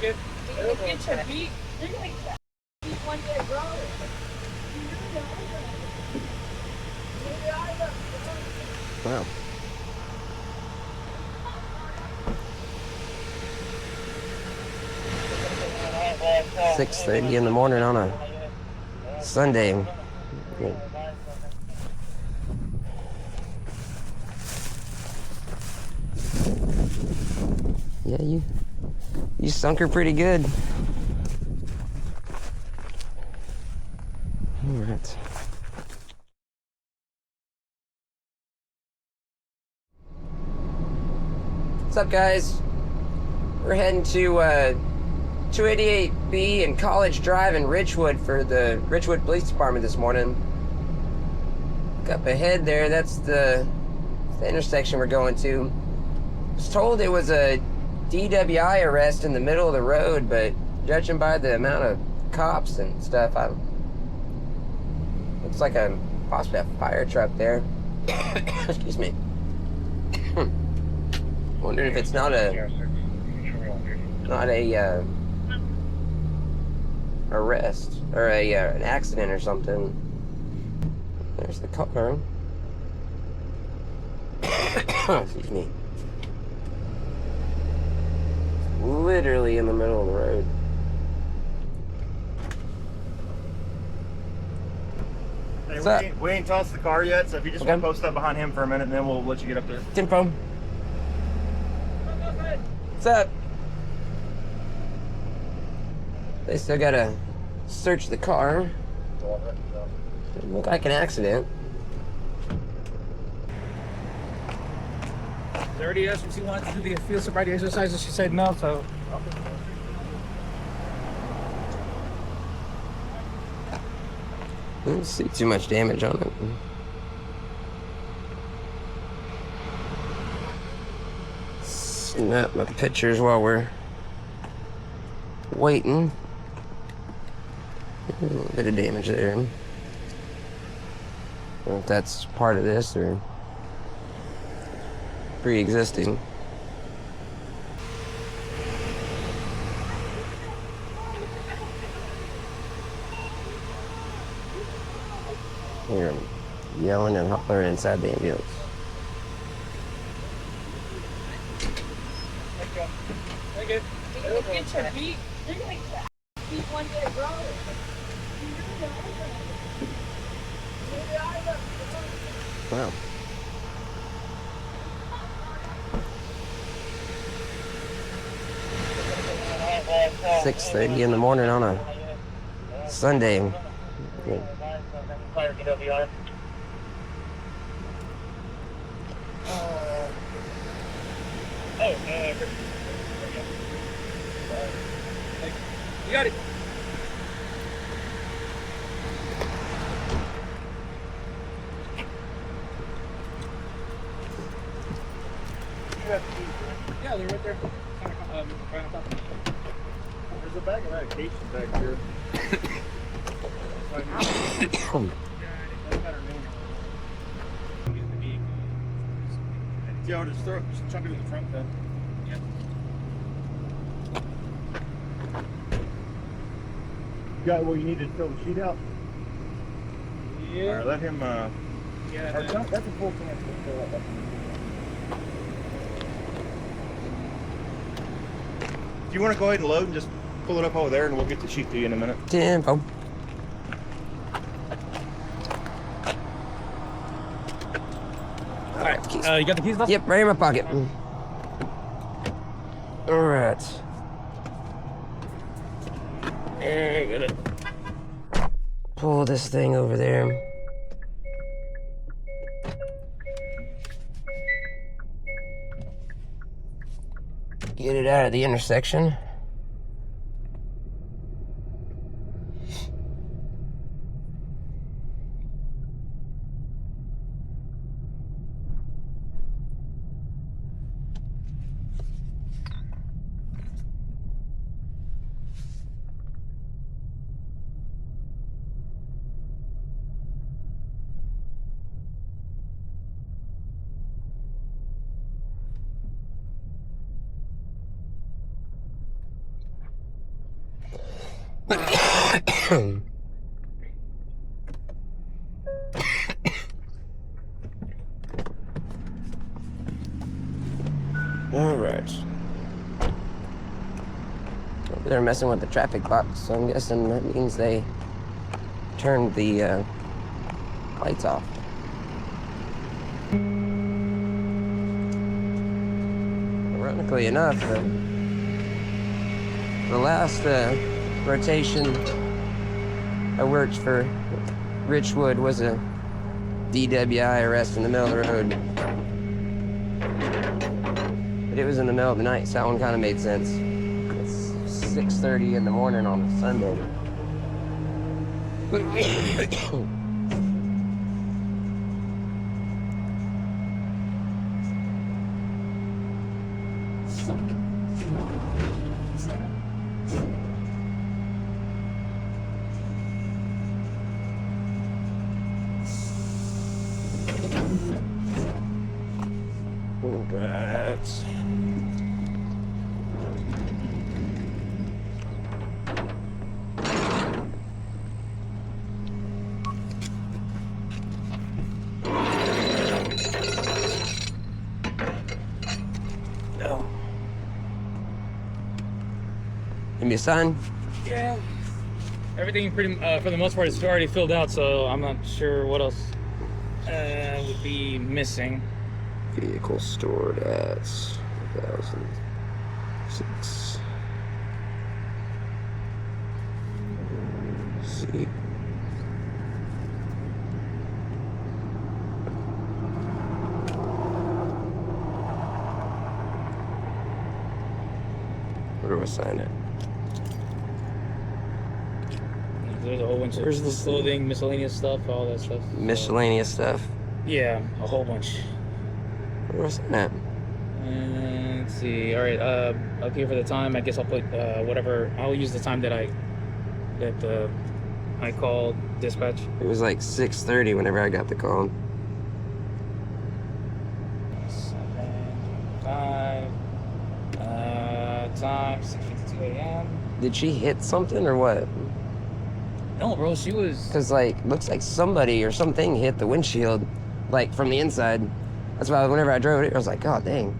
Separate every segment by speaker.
Speaker 1: You're gonna get your beat. You're gonna get beat one day, bro.
Speaker 2: Wow.
Speaker 1: Wow.
Speaker 2: 6:30 in the morning on a Sunday. Yeah, you sunk her pretty good. All right. What's up, guys? We're heading to 288B and College Drive in Richwood for the Richwood Police Department this morning. Look up ahead there, that's the intersection we're going to. I was told it was a DWI arrest in the middle of the road, but judging by the amount of cops and stuff, looks like possibly a fire truck there. Excuse me. Wondering if it's not a arrest or an accident or something. There's the car. Excuse me. Literally in the middle of the road.
Speaker 3: Hey, we ain't tossed the car yet, so if you just want to post up behind him for a minute, and then we'll let you get up there.
Speaker 2: Tempo. What's up? They still gotta search the car. Didn't look like an accident.
Speaker 1: They already asked if she wanted to do the field sobriety exercises. She said no, so.
Speaker 2: I didn't see too much damage on it. Snap my pictures while we're waiting. A little bit of damage there. I don't know if that's part of this or pre-existing. Hear them yelling and hollering inside the ambulance.
Speaker 1: Thank you. You're gonna get your beat. You're gonna get beat one day, bro.
Speaker 2: Wow.
Speaker 1: Wow.
Speaker 2: 6:30 in the morning on a Sunday. Yeah.
Speaker 1: You got it. Yeah, they're right there. Right on top.
Speaker 3: There's a bag of medication back here. Yeah, just chuck it in the trunk then. Yeah. Got what you need to fill the sheet out?
Speaker 1: Yeah.
Speaker 3: All right, let him,
Speaker 1: Yeah.
Speaker 3: that's a full can. If you want to go ahead and load and just pull it up over there and we'll get the sheet to you in a minute.
Speaker 2: Tempo.
Speaker 1: Alright, you got the keys left?
Speaker 2: Yep, right in my pocket. All right. And I'm gonna pull this thing over there. Get it out of the intersection. Alright. They're messing with the traffic box, so I'm guessing that means they turned the lights off. Ironically enough, the last rotation I worked for Richwood was a DWI arrest in the middle of the road. But it was in the middle of the night, so that one kind of made sense. It's 6:30 in the morning on a Sunday. Congrats. No. Give me a sign.
Speaker 1: Yeah. Everything pretty, for the most part, is already filled out, so I'm not sure what else would be missing.
Speaker 2: Vehicle stored at 1006. See. Where do I sign it?
Speaker 1: There's a whole bunch of clothing, miscellaneous stuff, all that stuff.
Speaker 2: Miscellaneous stuff.
Speaker 1: Yeah, a whole bunch.
Speaker 2: Where do I sign that?
Speaker 1: Let's see. All right. Up here for the time. I guess I'll put whatever. I'll use the time that I called dispatch.
Speaker 2: It was like 6:30 whenever I got the call.
Speaker 1: 7:05. Time 6:52 a.m.
Speaker 2: Did she hit something or what?
Speaker 1: No, bro. She was.
Speaker 2: Cause like looks like somebody or something hit the windshield, like from the inside. That's why whenever I drove it, I was like, God dang.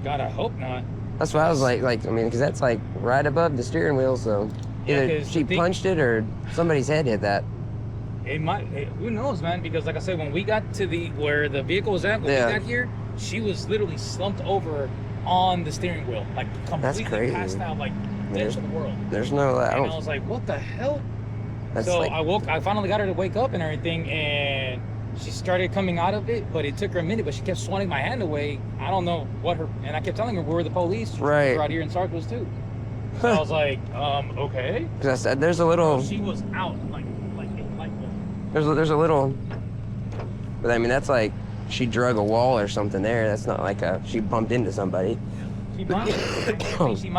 Speaker 1: God, I hope not.
Speaker 2: That's why I was like I mean, because that's like right above the steering wheel, so
Speaker 1: Yeah,
Speaker 2: either
Speaker 1: 'cause
Speaker 2: she punched it or somebody's head hit that.
Speaker 1: It might. Who knows, man? Because like I said, when we got to where the vehicle was at, when we got here, she was literally slumped over on the steering wheel, like completely
Speaker 2: crazy.
Speaker 1: passed out, like dead to the world.
Speaker 2: There's no. I
Speaker 1: And
Speaker 2: don't.
Speaker 1: I was like, what the hell?
Speaker 2: That's
Speaker 1: So
Speaker 2: like,
Speaker 1: I finally got her to wake up and everything, and she started coming out of it, but it took her a minute, but she kept swatting my hand away. I don't know what her, and I kept telling her we're the police.
Speaker 2: Right.
Speaker 1: We're out here in Sarcos too. So I was like, okay.
Speaker 2: because I said there's a little.
Speaker 1: She was out, like
Speaker 2: There's a little. But I mean, that's like she drug a wall or something there. That's not like she bumped into somebody.
Speaker 1: She might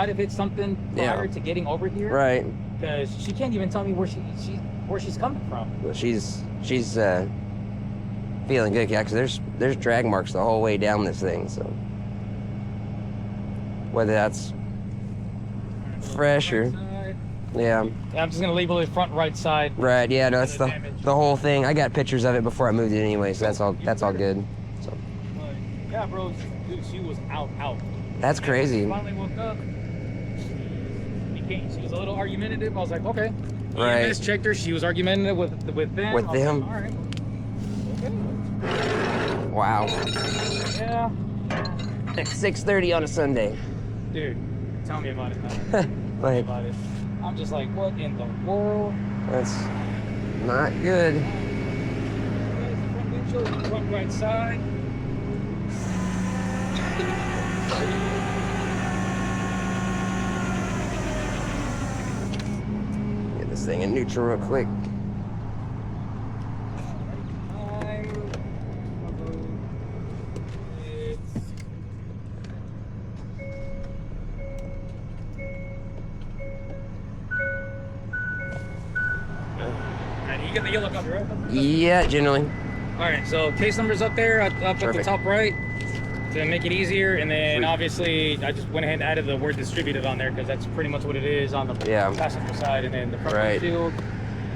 Speaker 1: have hit something prior to getting over here.
Speaker 2: Right.
Speaker 1: Because she can't even tell me where she's coming from.
Speaker 2: Well, she's feeling good, yeah. Because there's drag marks the whole way down this thing. So whether that's fresh or yeah.
Speaker 1: I'm just gonna label it front right side.
Speaker 2: Right. Yeah. No, that's the whole thing. I got pictures of it before I moved it anyway, so that's all good. So.
Speaker 1: Yeah, bro. Dude, she was out.
Speaker 2: That's crazy.
Speaker 1: She finally woke up. She was a little argumentative. I was like, okay.
Speaker 2: Right.
Speaker 1: EMS checked her. She was argumentative with them.
Speaker 2: With them.
Speaker 1: Like, all right. Okay.
Speaker 2: Wow.
Speaker 1: Yeah.
Speaker 2: At 6:30 on a Sunday.
Speaker 1: Dude, tell me about it, man. Tell me
Speaker 2: Like,
Speaker 1: about it. I'm just like, what in the world?
Speaker 2: that's not good.
Speaker 1: Front windshield, front right side.
Speaker 2: Get this thing in neutral real quick.
Speaker 1: You get the yellow copy, right?
Speaker 2: Yeah, generally.
Speaker 1: All right, so case number's up there, up at the
Speaker 2: Perfect.
Speaker 1: top right. to make it easier. And then
Speaker 2: Sweet.
Speaker 1: obviously I just went ahead and added the word distributed on there because that's pretty much what it is on the passenger side, and then the front windshield.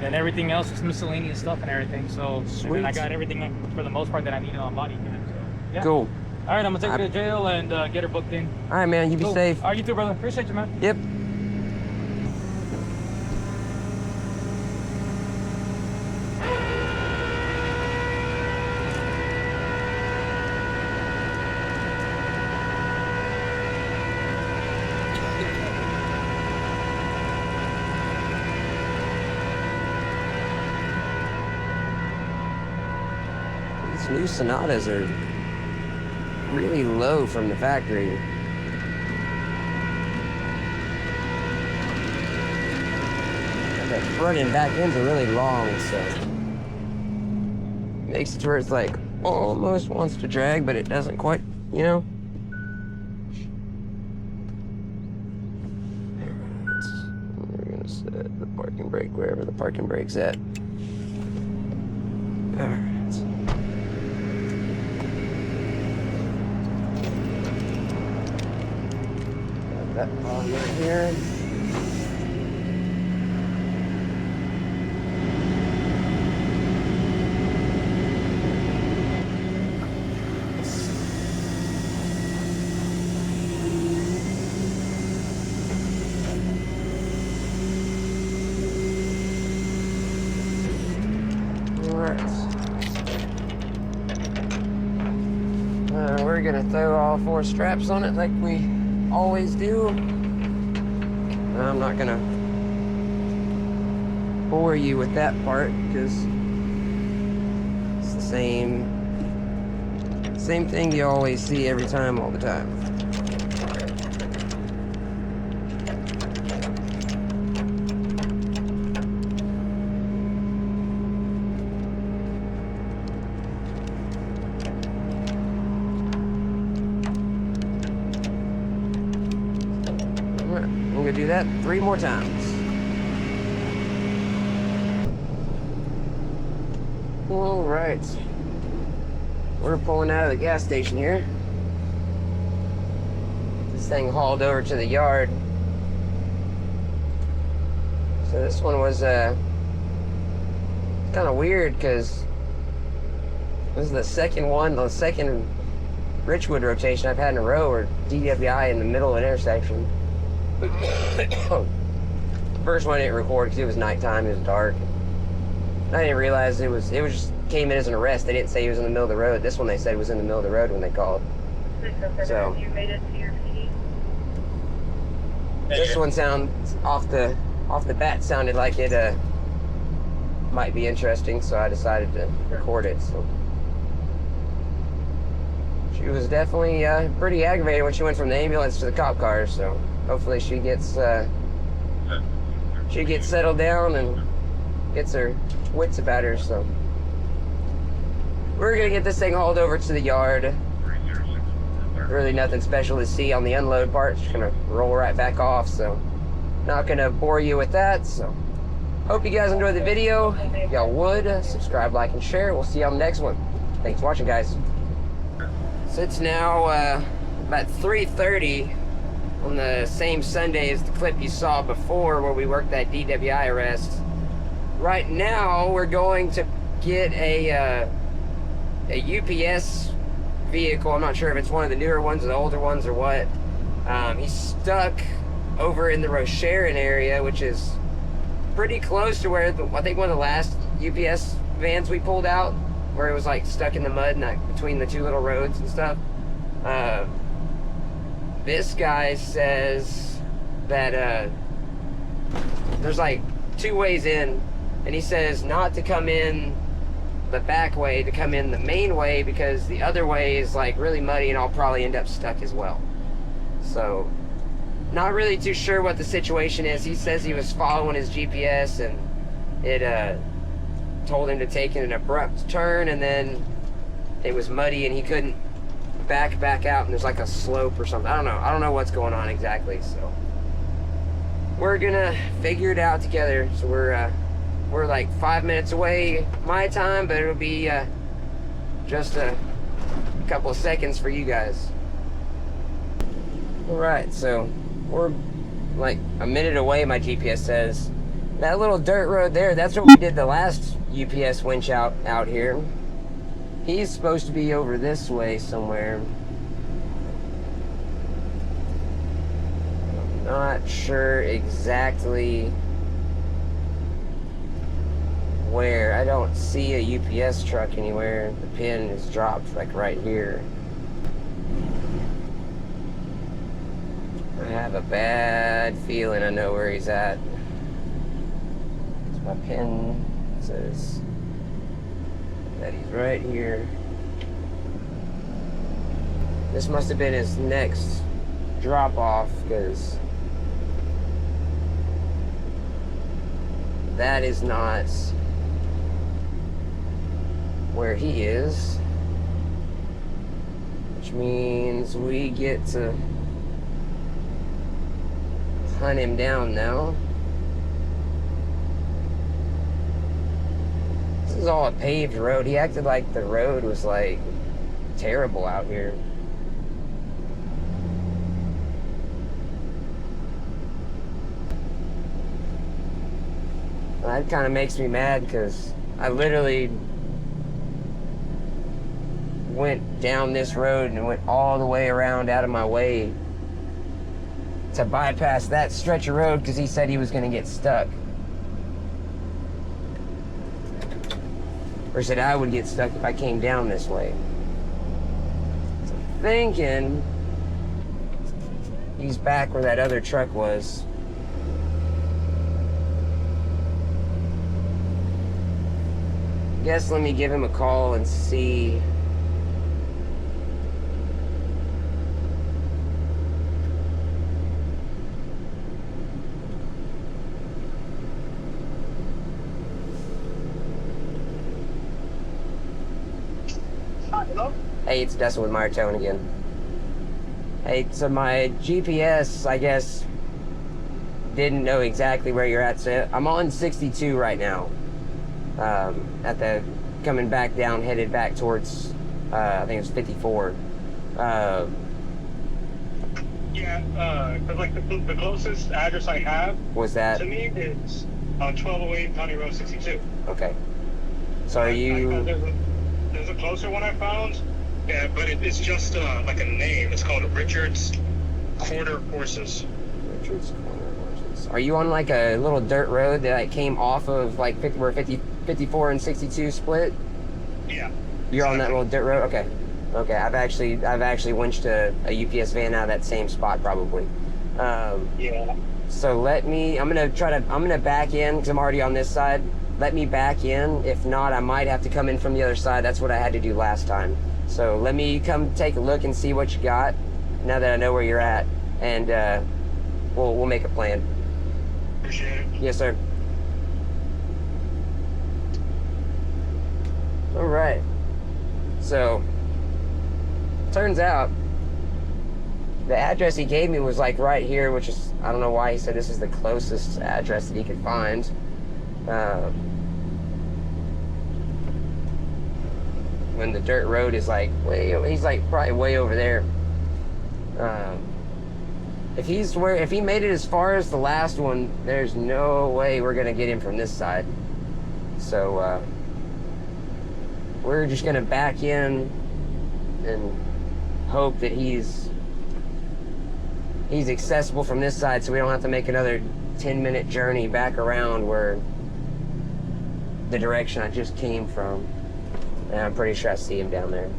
Speaker 1: And everything else is miscellaneous stuff and everything. So and then I got everything for the most part that I needed on body cam. So yeah.
Speaker 2: Cool.
Speaker 1: All right, I'm gonna take her to jail and get her booked in.
Speaker 2: All right, man. You be safe.
Speaker 1: All right, you too, brother. Appreciate you, man.
Speaker 2: Yep. These new Sonatas are really low from the factory. The front and back ends are really long, so makes it to where it's like almost wants to drag, but it doesn't quite, you know? We're gonna set the parking brake wherever the parking brake's at. All right. That on right here. We're gonna throw all 4 straps on it like we always do. I'm not gonna bore you with that part because it's the same thing you always see every time, all the time. I'm gonna do that 3 more times. All right. We're pulling out of the gas station here. This thing hauled over to the yard. So this one was kind of weird because this is the second Richwood rotation I've had in a row where DWI in the middle of an intersection. First one I didn't record because it was nighttime, it was dark. I didn't realize it was just came in as an arrest. They didn't say he was in the middle of the road. This one they said was in the middle of the road when they called. So
Speaker 4: you made it to your PD.
Speaker 2: This one sounds off the bat sounded like it might be interesting, so I decided to record it. So she was definitely pretty aggravated when she went from the ambulance to the cop car. So hopefully she gets settled down and gets her wits about her. So we're gonna get this thing hauled over to the yard. Really nothing special to see on the unload part. Just gonna roll right back off. So not gonna bore you with that. So hope you guys enjoyed the video. If y'all would subscribe, like, and share. We'll see you on the next one. Thanks for watching, guys. So it's now about 3:30 on the same Sunday as the clip you saw before where we worked that DWI arrest. Right now we're going to get a UPS vehicle. I'm not sure if it's one of the newer ones or the older ones or what. He's stuck over in the Rocheron area, which is pretty close to where I think one of the last UPS vans we pulled out, where it was like stuck in the mud and between the 2 little roads and stuff. This guy says that there's like 2 ways in, and he says not to come in the back way, to come in the main way, because the other way is like really muddy and I'll probably end up stuck as well. So not really too sure what the situation is. He says he was following his GPS and it told him to take an abrupt turn, and then it was muddy and he couldn't back out, and there's like a slope or something. I don't know what's going on exactly. So we're gonna figure it out together. So we're like 5 minutes away my time, but it'll be just a a couple of seconds for you guys. Alright, so we're like a minute away, my GPS says. That little dirt road there, that's what we did the last UPS winch out here. He's supposed to be over this way somewhere. I'm not sure exactly where. I don't see a UPS truck anywhere. The pin is dropped like right here. I have a bad feeling I know where he's at. My pin says that he's right here. This must have been his next drop off, because that is not where he is, which means we get to hunt him down now. This is all a paved road. He acted like the road was like terrible out here. That kind of makes me mad, because I literally went down this road and went all the way around out of my way to bypass that stretch of road because he said he was going to get stuck. Or said I would get stuck if I came down this way. So I'm thinking he's back where that other truck was. Guess let me give him a call and see.
Speaker 3: Hello?
Speaker 2: Hey, it's Dustin with Meyer Towing again. Hey, so my GPS, I guess, didn't know exactly where you're at. So I'm on 62 right now. At the coming back down, headed back towards I think it's 54.
Speaker 4: Yeah, because like the closest address I have
Speaker 2: Was that
Speaker 4: to me is 1208 County Road 62.
Speaker 2: okay? So are you?
Speaker 4: There's a closer one I found. Yeah, but it's just like a name. It's called Richard's Corner Horses.
Speaker 2: Richard's Corner Horses. Are you on like a little dirt road that like came off of like where 54 and 62 split?
Speaker 4: Yeah.
Speaker 2: You're on that little dirt road? Okay. Okay, I've actually winched a UPS van out of that same spot probably.
Speaker 4: Yeah.
Speaker 2: So I'm gonna back in because I'm already on this side. Let me back in. If not, I might have to come in from the other side. That's what I had to do last time. So let me come take a look and see what you got now that I know where you're at, and we'll make a plan.
Speaker 4: Appreciate it.
Speaker 2: Yes, sir. All right. So, turns out the address he gave me was like right here, which is, I don't know why he said this is the closest address that he could find. When the dirt road is like he's like probably way over there. If he made it as far as the last one, there's no way we're gonna get him from this side. So we're just gonna back in and hope that he's accessible from this side, so we don't have to make another 10-minute journey back around where the direction I just came from. And I'm pretty sure I see him down there.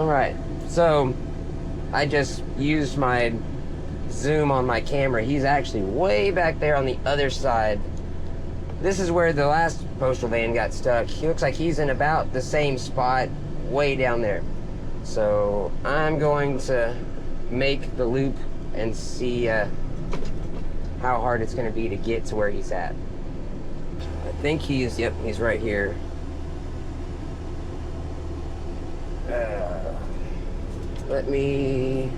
Speaker 2: All right, so I just used my zoom on my camera. He's actually way back there on the other side. This is where the last postal van got stuck. He looks like he's in about the same spot, way down there. So I'm going to make the loop and see how hard it's going to be to get to where he's at. I think he's right here. Let me...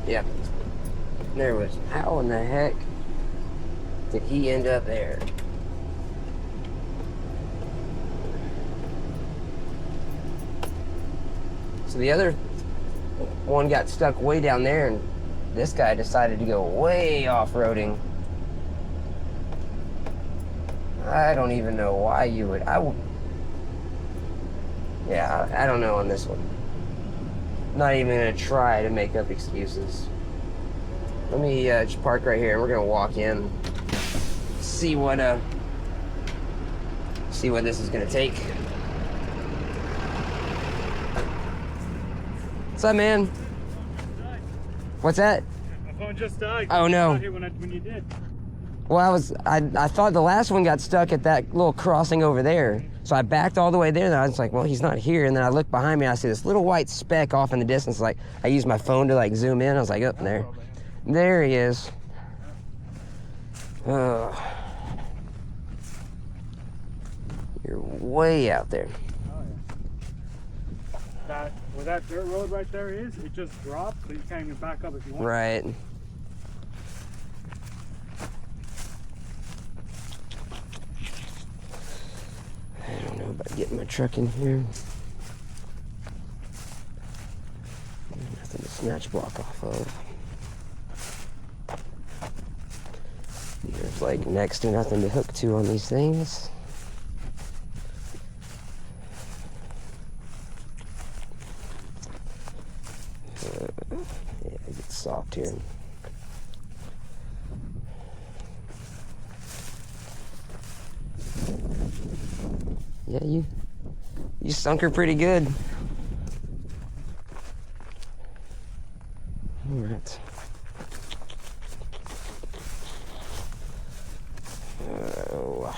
Speaker 2: Yep. There was... How in the heck did he end up there? So the other one got stuck way down there, and this guy decided to go way off-roading. I don't even know why you would... Yeah, I don't know on this one. Not even gonna try to make up excuses. Let me just park right here, and we're gonna walk in, see what this is gonna take. What's up, man? What's that?
Speaker 3: My phone just died.
Speaker 2: Oh no!
Speaker 3: When you did.
Speaker 2: Well, I thought the last one got stuck at that little crossing over there. So I backed all the way there, and I was like, well, he's not here. And then I looked behind me, and I see this little white speck off in the distance. Like, I used my phone to, like, zoom in. I was like, oh, there. There he is. You're way out there.
Speaker 3: Where that dirt road right there is, it just drops, so you can't even back up if you want.
Speaker 2: Right. I don't know about getting my truck in here. Nothing to snatch block off of. There's like next to nothing to hook to on these things. Yeah, it gets soft here. Yeah, you sunk her pretty good. All right. Oh.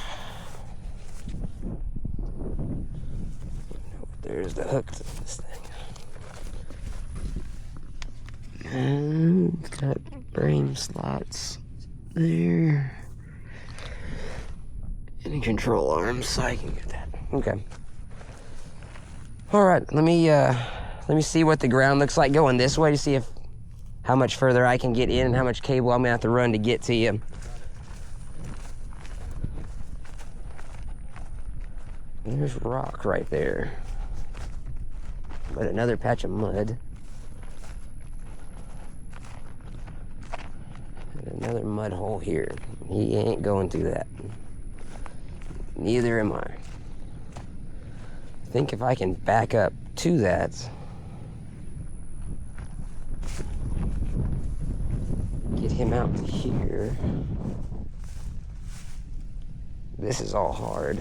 Speaker 2: There's the hook to this thing. And it's got frame slots there. And control arms, so I can get that. Okay. All right, let me see what the ground looks like going this way to see how much further I can get in and how much cable I'm gonna have to run to get to you. There's rock right there, but another patch of mud. And another mud hole here. He ain't going through that. Neither am I. I think if I can back up to that, get him out to here. This is all hard.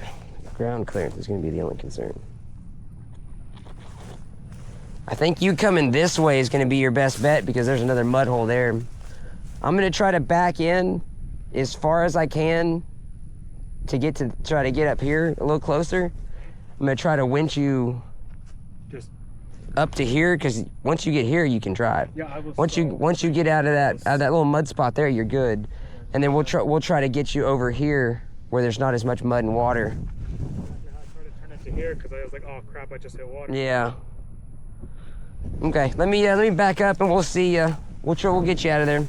Speaker 2: Ground clearance is going to be the only concern. I think you coming this way is going to be your best bet because there's another mud hole there. I'm going to try to back in as far as I can to try to get up here a little closer. I'm gonna try to winch you just up to here because once you get here, you can drive. Yeah, I will. Once you get out of that little mud spot there, you're good. And then we'll try to get you over here where there's not as much mud and water.
Speaker 3: I tried to turn it to here because I was like, oh crap, I just hit water.
Speaker 2: Yeah. Okay, let me back up and we'll see. We'll get you out of there.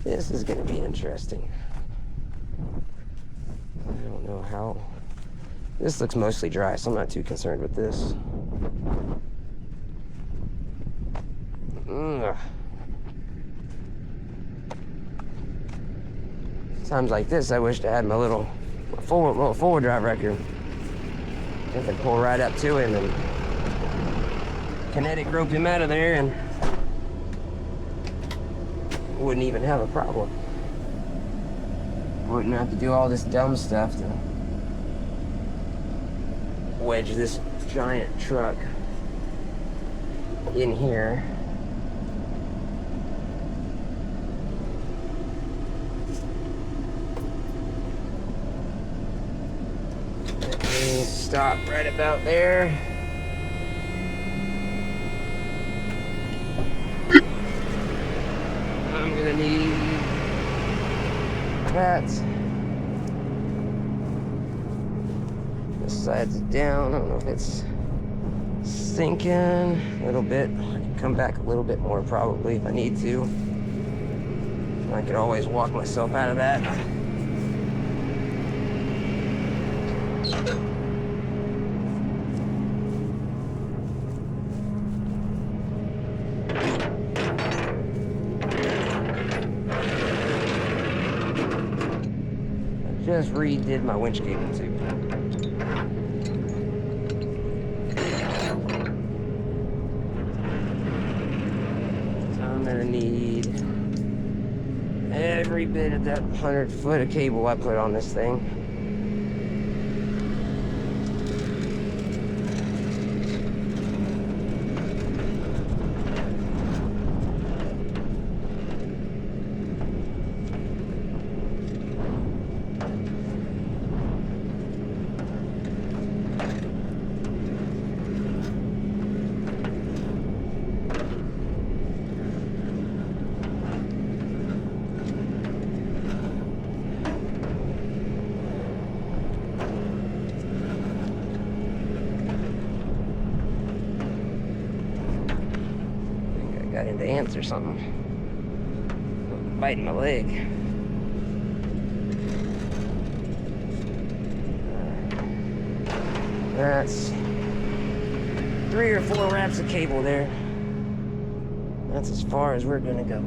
Speaker 2: This is going to be interesting. I don't know how. This looks mostly dry, so I'm not too concerned with this. Times like this, I wish I had my little forward drive record. I could pull right up to him and kinetic rope him out of there and wouldn't even have a problem. Wouldn't have to do all this dumb stuff to wedge this giant truck in here. Let me stop right about there. I'm gonna need that. This side's down. I don't know if it's sinking a little bit. I can come back a little bit more probably if I need to. I could always walk myself out of that. Just redid my winch cable too. So I'm gonna need every bit of that 100 foot of cable I put on this thing. Got into ants or something. Biting my leg. That's 3 or 4 wraps of cable there. That's as far as we're gonna go.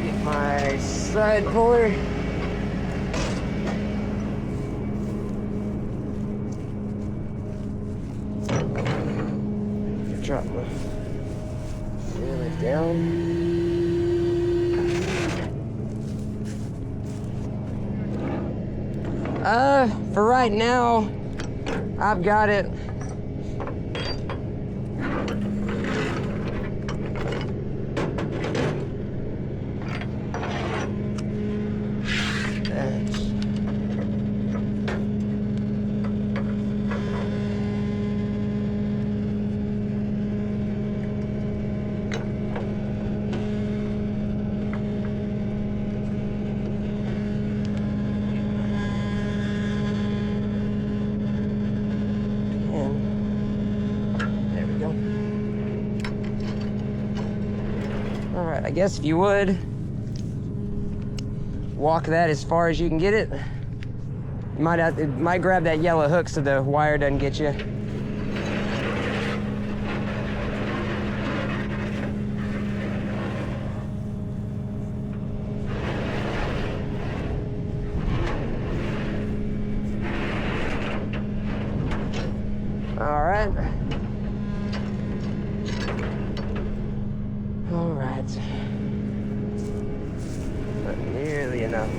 Speaker 2: Get my side puller. Drop my lift down. For right now, I've got it. I guess if you would walk that as far as you can get it. You might grab that yellow hook so the wire doesn't get you. All right. All right. Not nearly enough.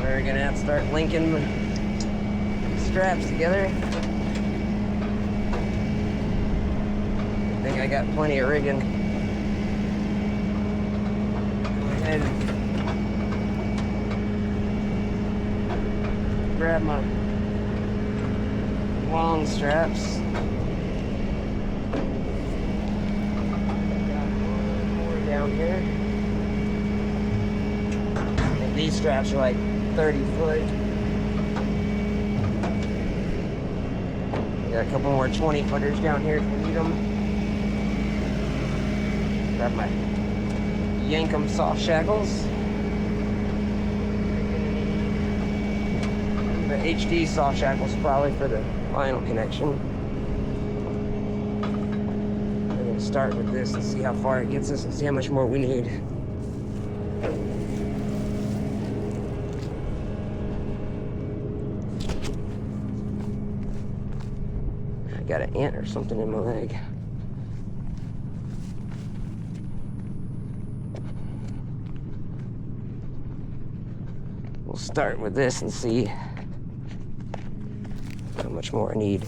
Speaker 2: We're gonna have to start linking the straps together. I think I got plenty of rigging. Go ahead and grab my long straps. Down here. And these straps are like 30 foot. Got a couple more 20 footers down here if we need them. Grab my Yankum soft shackles. The HD soft shackles probably for the final connection. Start with this and see how far it gets us and see how much more we need. I got an ant or something in my leg. We'll start with this and see how much more I need.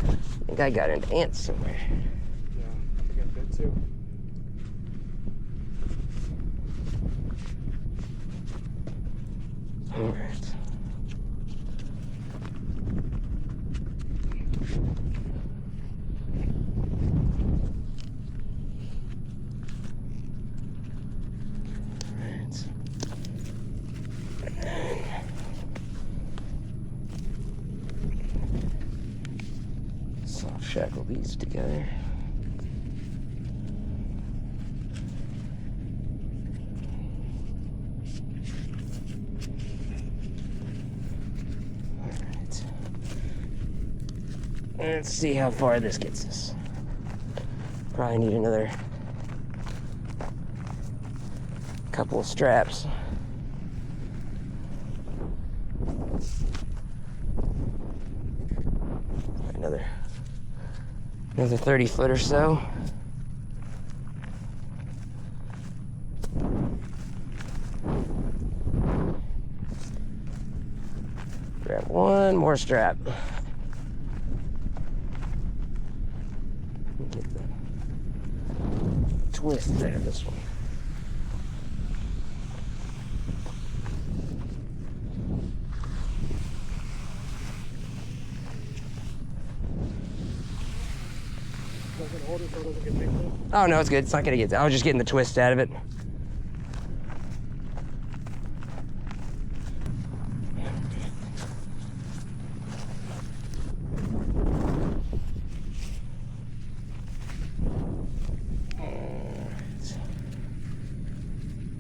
Speaker 2: I think I got an ant somewhere.
Speaker 1: Yeah, I think I did too.
Speaker 2: All right. Soft shackle these together. Alright. Let's see how far this gets us. Probably need another couple of straps. Another 30 foot or so. Grab one more strap. Get the twist out of this one. Oh no, it's good. It's not gonna get. I was just getting the twist out of it.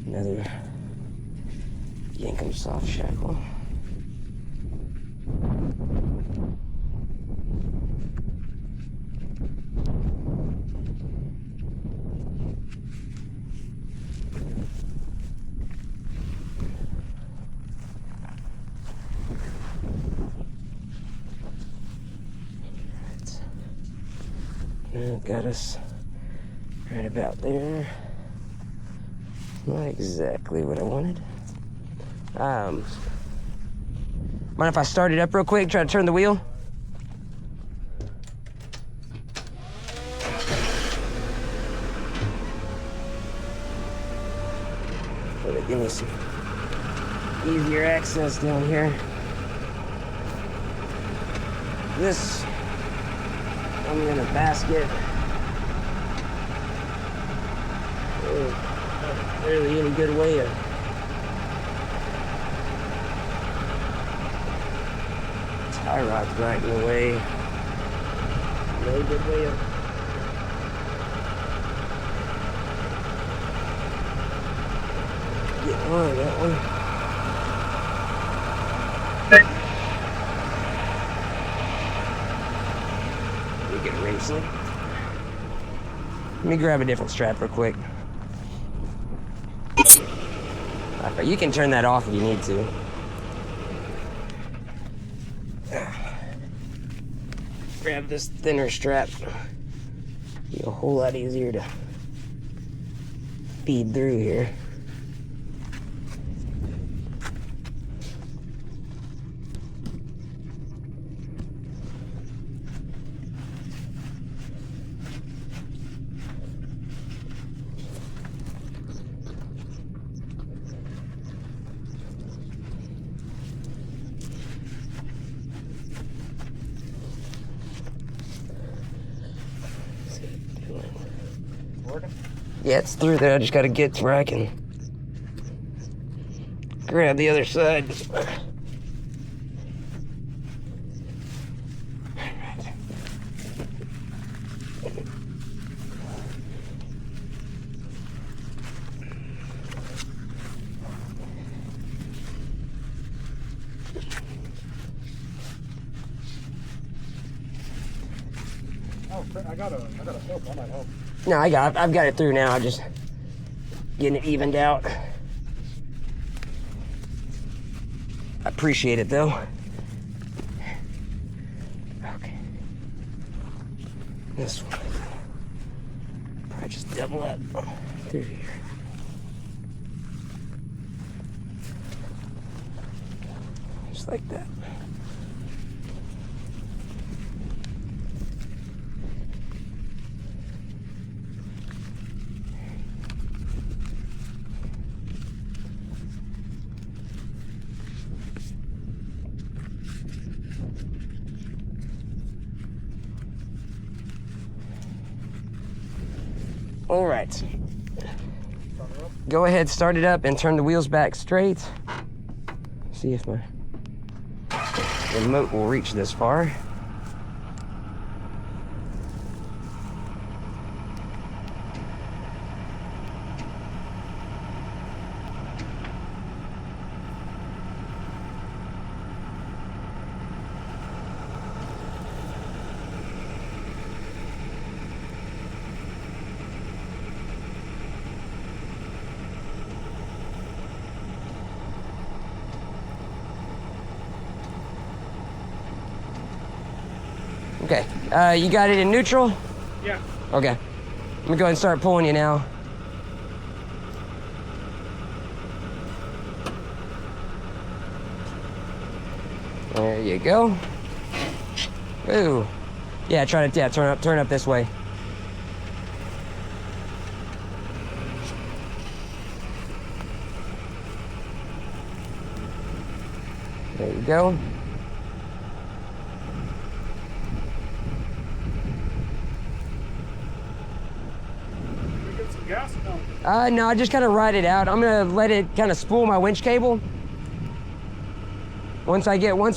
Speaker 2: Another Yankum soft shackle. Got us right about there. Not exactly what I wanted. Mind if I start it up real quick, try to turn the wheel? That'll give me some easier access down here. This, I'm in a basket. Not really any good way of tie rod's right in the way. No good way of getting on that one. We get a race link. Let me grab a different strap real quick. Okay, you can turn that off if you need to. Grab this thinner strap. Be a whole lot easier to feed through here. Yeah, it's through there. I just gotta get to where I can grab the other side.
Speaker 1: Oh, I got a hook. I might help.
Speaker 2: No, I've got it through now. I'm just getting it evened out. I appreciate it though. Okay. This one. Probably just double up through here. Just like that. All right. Go ahead, start it up and turn the wheels back straight. See if my remote will reach this far. Okay, you got it in neutral?
Speaker 1: Yeah.
Speaker 2: Okay, I'm gonna go ahead and start pulling you now. There you go. Ooh. Yeah, try to turn up this way. There you go. No, I just kind of ride it out. I'm gonna let it kind of spool my winch cable. Once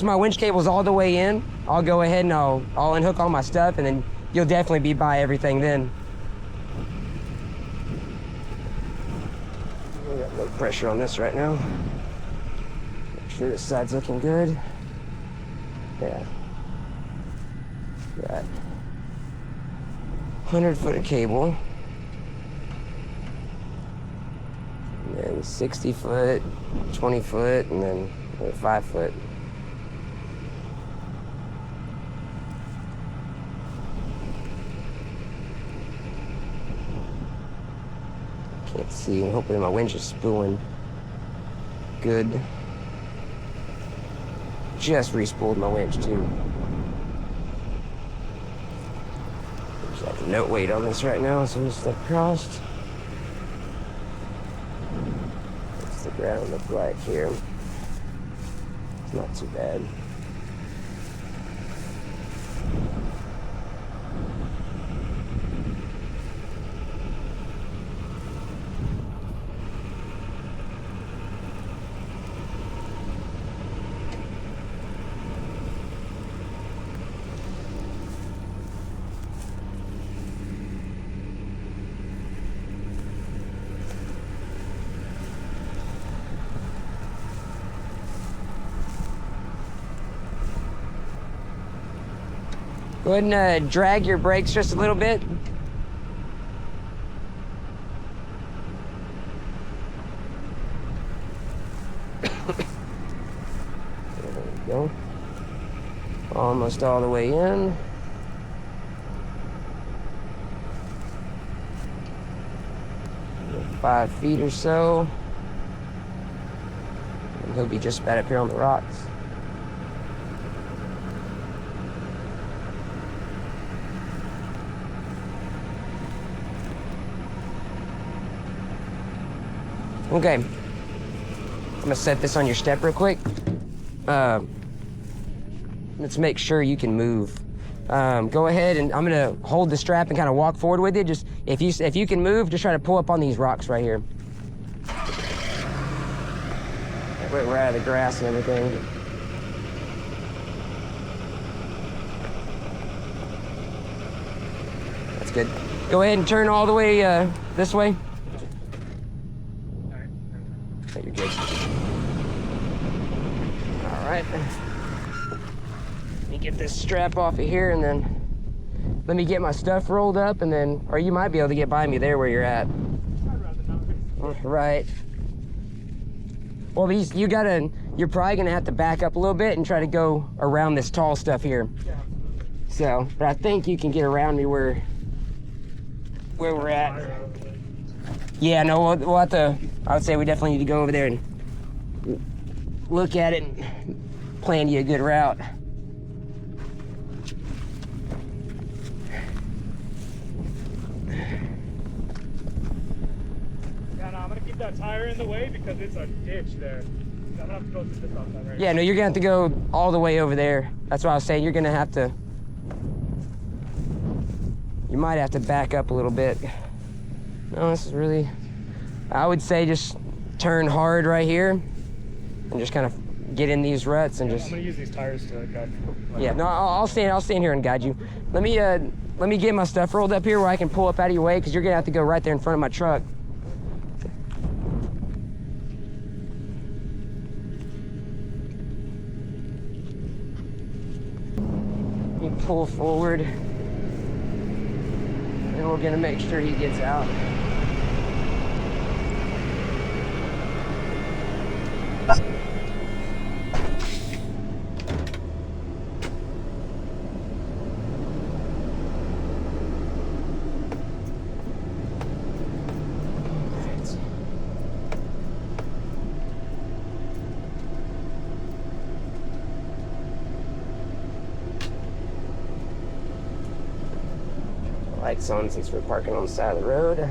Speaker 2: my winch cable's all the way in, I'll go ahead and I'll unhook all my stuff, and then you'll definitely be by everything then. We got no pressure on this right now. Make sure this side's looking good. Yeah. Got 100-foot of cable. And 60-foot, 20-foot, and then 5-foot. Can't see. Hopefully my winch is spooling good. Just re-spooled my winch too. There's like no weight on this right now, so I'm just step across. The ground look like here. It's not too bad. Go ahead and drag your brakes just a little bit. There we go. Almost all the way in. About 5 feet or so. And he'll be just about up here on the rocks. Okay, I'm gonna set this on your step real quick. Let's make sure you can move. Go ahead, and I'm gonna hold the strap and kind of walk forward with you. Just if you can move, just try to pull up on these rocks right here. We're out of the grass and everything. That's good. Go ahead and turn all the way this way. You're good. All right. Let me get this strap off of here, and then let me get my stuff rolled up, and then, or you might be able to get by me there where you're at.
Speaker 1: I'd rather not.
Speaker 2: Right. Well, you're probably gonna have to back up a little bit and try to go around this tall stuff here.
Speaker 1: Yeah.
Speaker 2: So, but I think you can get around me where we're at. Yeah, no, we'll have to, I would say we definitely need to go over there and look at it and plan you a good route.
Speaker 1: Yeah, no, I'm gonna keep that tire in the way because it's a ditch there. I'm gonna have to go through this outside right
Speaker 2: Yeah, no, you're gonna have to go all the way over there. That's what I was saying. You're gonna have to, you might have to back up a little bit. No, this is really, I would say just turn hard right here and just kind of get in these ruts and just.
Speaker 1: I'm gonna use these tires to guide.
Speaker 2: Yeah, no, I'll stand here and guide you. Let me get my stuff rolled up here where I can pull up out of your way because you're gonna have to go right there in front of my truck. You pull forward, and we're gonna make sure he gets out. Lights on since we're parking on the side of the road.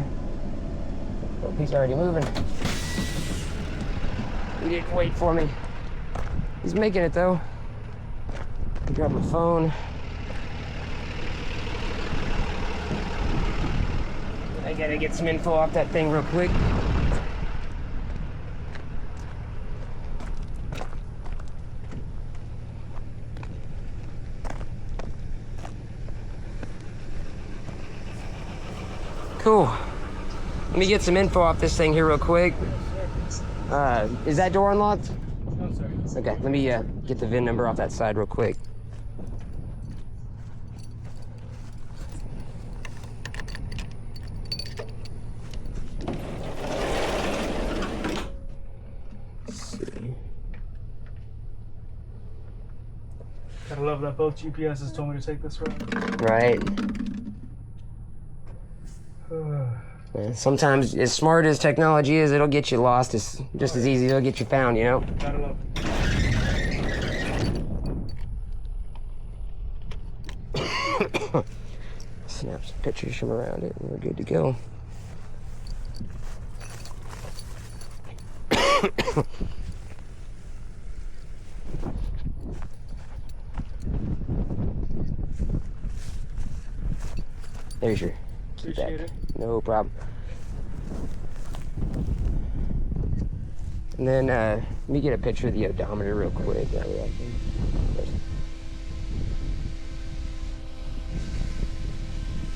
Speaker 2: Oh, he's already moving. He didn't wait for me. He's making it though. Grab my phone. I gotta get some info off that thing real quick. Cool. Let me get some info off this thing here real quick. Is that door unlocked?
Speaker 1: No, sir.
Speaker 2: Okay, let me get the VIN number off that side real quick. Let's see.
Speaker 1: Gotta love that both GPSs told me to take this route.
Speaker 2: Right. Yeah, sometimes, as smart as technology is, it'll get you lost. It's just as easy, it'll get you found, you know?
Speaker 1: Gotta love it.
Speaker 2: Snap some pictures from around it, and we're good to go. There's your
Speaker 1: Appreciate it.
Speaker 2: No problem. And then let me get a picture of the odometer real quick.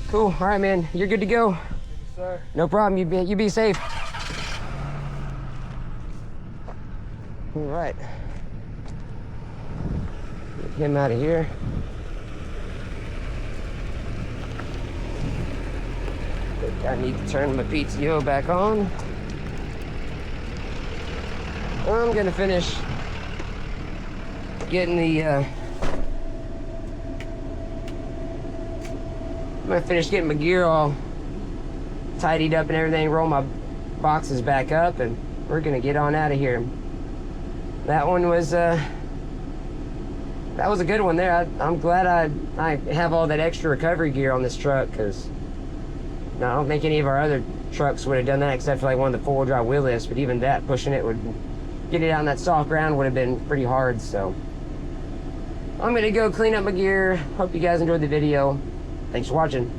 Speaker 2: Cool. All right, man. You're good to go.
Speaker 1: Yes, sir.
Speaker 2: No problem. You be safe. All right. Get him out of here. I need to turn my PTO back on. I'm gonna finish getting the I'm gonna finish getting my gear all tidied up and everything, roll my boxes back up, and we're gonna get on out of here. That one was that was a good one there. I'm glad I have all that extra recovery gear on this truck, because I don't think any of our other trucks would have done that except for like one of the four-wheel drive wheel lifts, but even that, pushing it, would get it out on that soft ground would have been pretty hard. So I'm gonna go clean up my gear. Hope you guys enjoyed the video. Thanks for watching.